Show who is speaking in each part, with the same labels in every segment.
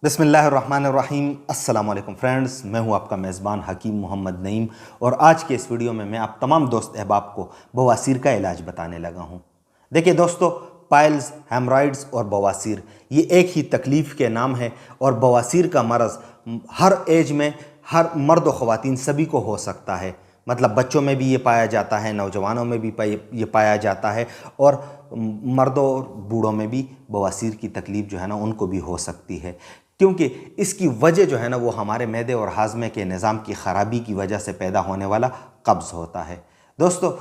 Speaker 1: बिस्मिल्लाहिर्रहमानिर्रहीम। अस्सलाम वालेकुम फ्रेंड्स, मैं हूं आपका मेज़बान हकीम मोहम्मद नईम और आज के इस वीडियो में मैं आप तमाम दोस्त अहबाब को बवासीर का इलाज बताने लगा हूं। देखिए दोस्तों, पाइल्स, हेमराइड्स और बवासीर ये एक ही तकलीफ़ के नाम है और बवासीर का मरज़ हर एज में हर मर्द व ख़वातीन सभी को हो सकता है। मतलब बच्चों में भी ये पाया जाता है, नौजवानों में भी ये पाया जाता है और मर्दों और बूढ़ों में भी बवासीर की तकलीफ़ जो है ना उनको भी हो सकती है, क्योंकि इसकी वजह जो है ना वो हमारे मैदे और हाजमे के निज़ाम की ख़राबी की वजह से पैदा होने वाला कब्ज़ होता है। दोस्तों,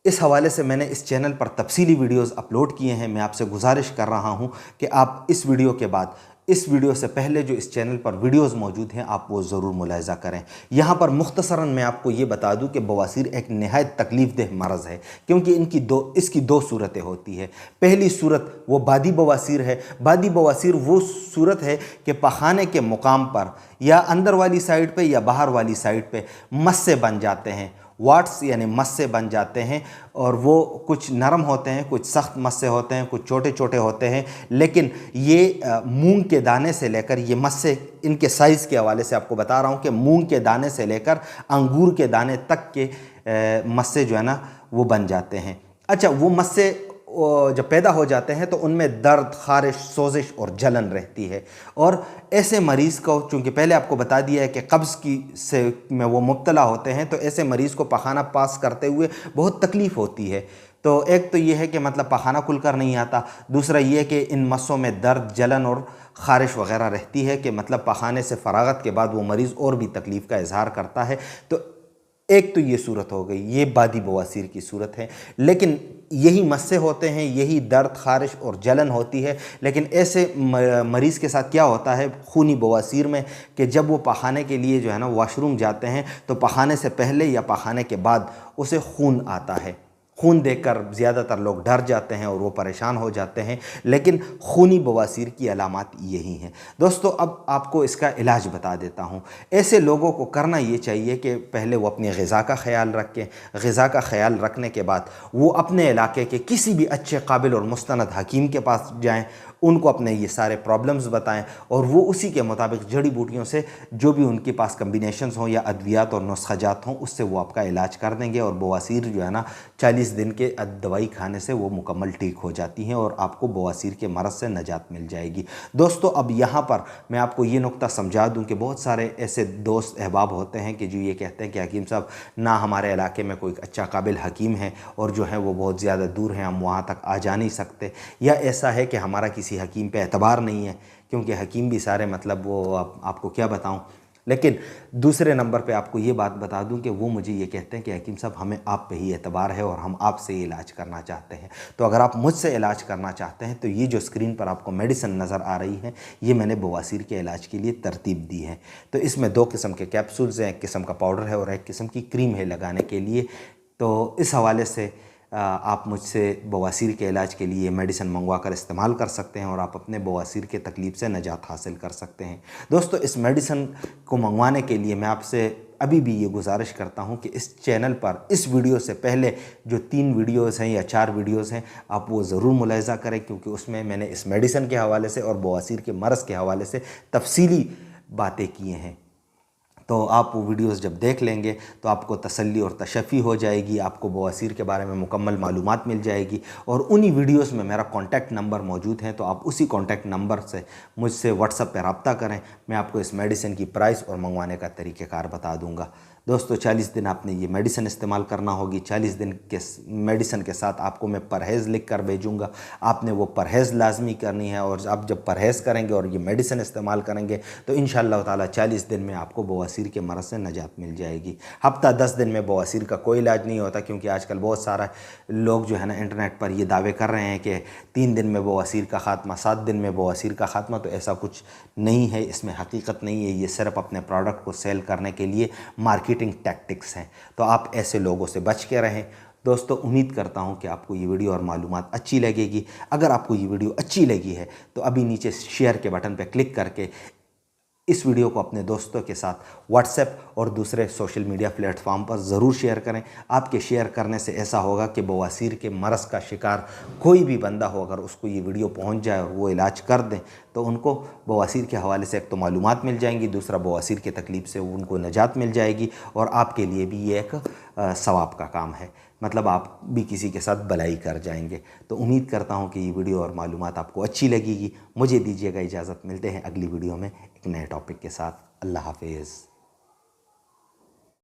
Speaker 1: इस हवाले से मैंने इस चैनल पर तफसीली वीडियोस अपलोड किए हैं। मैं आपसे गुजारिश कर रहा हूं कि आप इस वीडियो के बाद, इस वीडियो से पहले जो इस चैनल पर वीडियोस मौजूद हैं आप वो ज़रूर मुलाहिज़ा करें। यहाँ पर मुख्तसरन मैं आपको ये बता दूं कि बवासीर एक नहायत तकलीफ़ देह मरज़ है, क्योंकि इसकी दो सूरतें होती है। पहली सूरत वो बादी बवासीर है। बादी बवासीर वो सूरत है कि पखाने के मुकाम पर या अंदर वाली साइड पर या बाहर वाली साइड पर मस्से बन जाते हैं, वाट्स यानी मस्से बन जाते हैं, और वो कुछ नरम होते हैं, कुछ सख्त मस्से होते हैं, कुछ छोटे छोटे होते हैं। लेकिन ये मूंग के दाने से लेकर, ये मस्से इनके साइज़ के हवाले से आपको बता रहा हूँ कि मूंग के दाने से लेकर अंगूर के दाने तक के मस्से जो है ना वो बन जाते हैं। अच्छा, वो मस्से जब पैदा हो जाते हैं तो उनमें दर्द, खारिश, सोजिश और जलन रहती है। और ऐसे मरीज़ को, चूँकि पहले आपको बता दिया है कि कब्ज़ में वो मुब्तला होते हैं, तो ऐसे मरीज़ को पखाना पास करते हुए बहुत तकलीफ़ होती है। तो एक तो ये है कि मतलब पखाना खुलकर नहीं आता, दूसरा ये है कि इन मस्सों में दर्द, जलन और ख़ारिश वग़ैरह रहती है कि मतलब पखाने से फ़रागत के बाद वो मरीज़ और भी तकलीफ़ का इजहार करता है। तो एक तो ये सूरत हो गई, ये बादी बवासीर की सूरत है। लेकिन यही मस्से होते हैं, यही दर्द, खारिश और जलन होती है। लेकिन ऐसे मरीज़ के साथ क्या होता है खूनी बवासीर में कि जब वो पखाने के लिए जो है ना वॉशरूम जाते हैं तो पखाने से पहले या पखाने के बाद उसे खून आता है। खून देखकर ज़्यादातर लोग डर जाते हैं और वो परेशान हो जाते हैं, लेकिन खूनी बवासीर की अलामात यही हैं। दोस्तों, अब आपको इसका इलाज बता देता हूँ। ऐसे लोगों को करना ये चाहिए कि पहले वो अपनी ग़िज़ा का ख़याल रखें। ग़िज़ा का ख़याल रखने के बाद वो अपने इलाके के किसी भी अच्छे, काबिल और मुस्तनद हकीम के पास जाएँ, उनको अपने ये सारे प्रॉब्लम्स बताएं और वो उसी के मुताबिक जड़ी बूटियों से जो भी उनके पास कम्बिनेशंस हों या अद्वियात और नुस्ख़ाजात हों उससे वो आपका इलाज कर देंगे। और बवासीर जो है ना 40 दिन के दवाई खाने से वो मुकम्मल ठीक हो जाती हैं और आपको बवासीर के मरज़ से नजात मिल जाएगी। दोस्तों, अब यहाँ पर मैं आपको ये नुक्ता समझा दूँ कि बहुत सारे ऐसे दोस्त अहबाब होते हैं कि जो ये कहते हैं कि हकीम साहब, ना हमारे इलाके में कोई अच्छा काबिल हकीम है और जो है वो बहुत ज़्यादा दूर हैं, हम वहाँ तक आ जा नहीं सकते, या ऐसा है कि हमारा किसी हकीम पे एतबार नहीं है, क्योंकि हकीम भी सारे मतलब वो आपको क्या बताऊं। लेकिन दूसरे नंबर पे आपको ये बात बता दूं कि वो मुझे ये कहते हैं कि हकीम साहब, हमें आप पे ही एतबार है और हम आपसे ही इलाज करना चाहते हैं। तो अगर आप मुझसे इलाज करना चाहते हैं तो ये जो स्क्रीन पर आपको मेडिसिन नज़र आ रही है, ये मैंने बवासीर के इलाज के लिए तरतीब दी है। तो इसमें 2 किस्म के कैप्सूल्स हैं, एक किस्म का पाउडर है और एक किस्म की क्रीम है लगाने के लिए। तो इस हवाले से आप मुझसे बवासीर के इलाज के लिए मेडिसिन मंगवा कर इस्तेमाल कर सकते हैं और आप अपने बवासीर के तकलीफ़ से निजात हासिल कर सकते हैं। दोस्तों, इस मेडिसिन को मंगवाने के लिए मैं आपसे अभी भी ये गुजारिश करता हूं कि इस चैनल पर इस वीडियो से पहले जो 3 वीडियोस हैं या 4 वीडियोस हैं आप वो ज़रूर मुलाहिज़ा करें, क्योंकि उसमें मैंने इस मेडिसिन के हवाले से और बवासीर के मरज़ के हवाले से तफसीली बातें किए हैं। तो आप वो वीडियोस जब देख लेंगे तो आपको तसल्ली और तशफ़ी हो जाएगी, आपको बवासीर के बारे में मुकम्मल मालूमात मिल जाएगी। और उन्हीं वीडियोस में मेरा कॉन्टैक्ट नंबर मौजूद है, तो आप उसी कॉन्टैक्ट नंबर से मुझसे व्हाट्सएप पर रब्ता करें। मैं आपको इस मेडिसिन की प्राइस और मंगवाने का तरीक़ेकार बता दूँगा। दोस्तों, 40 दिन आपने ये मेडिसिन इस्तेमाल करना होगी। 40 दिन के मेडिसिन के साथ आपको मैं परहेज़ लिख कर भेजूँगा, आपने वो परहेज़ लाजमी करनी है। और आप जब परहेज़ करेंगे और ये मेडिसिन इस्तेमाल करेंगे तो इंशाअल्लाह ताला 40 दिन में आपको बवासीर के मरज़ से नजात मिल जाएगी। हफ्ता 10 दिन में बवासीर का कोई इलाज नहीं होता, क्योंकि आजकल बहुत सारा लोग जो है ना इंटरनेट पर ये दावे कर रहे हैं कि 3 दिन में बवासीर का ख़ात्मा, 7 दिन में बवासीर का ख़ात्मा। तो ऐसा कुछ नहीं है, इसमें हकीकत नहीं है। ये सिर्फ अपने प्रोडक्ट को सेल करने के लिए मार्केटिंग टैक्टिक्स हैं। तो आप ऐसे लोगों से बच के रहें। दोस्तों, उम्मीद करता हूं कि आपको ये वीडियो और मालूमात अच्छी लगेगी। अगर आपको ये वीडियो अच्छी लगी है तो अभी नीचे शेयर के बटन पर क्लिक करके इस वीडियो को अपने दोस्तों के साथ व्हाट्सएप और दूसरे सोशल मीडिया प्लेटफॉर्म पर ज़रूर शेयर करें। आपके शेयर करने से ऐसा होगा कि बवासीर के मरज़ का शिकार कोई भी बंदा हो, अगर उसको ये वीडियो पहुंच जाए और वो इलाज कर दें तो उनको बवासीर के हवाले से एक तो मालूमात मिल जाएंगी, दूसरा बवासीर की तकलीफ़ से उनको निजात मिल जाएगी और आपके लिए भी ये एक सवाब का काम है, मतलब आप भी किसी के साथ भलाई कर जाएंगे। तो उम्मीद करता हूँ कि ये वीडियो और मालूमात आपको अच्छी लगेगी। मुझे दीजिएगा इजाज़त, मिलते हैं अगली वीडियो में एक नए टॉपिक के साथ। अल्लाह हाफिज़।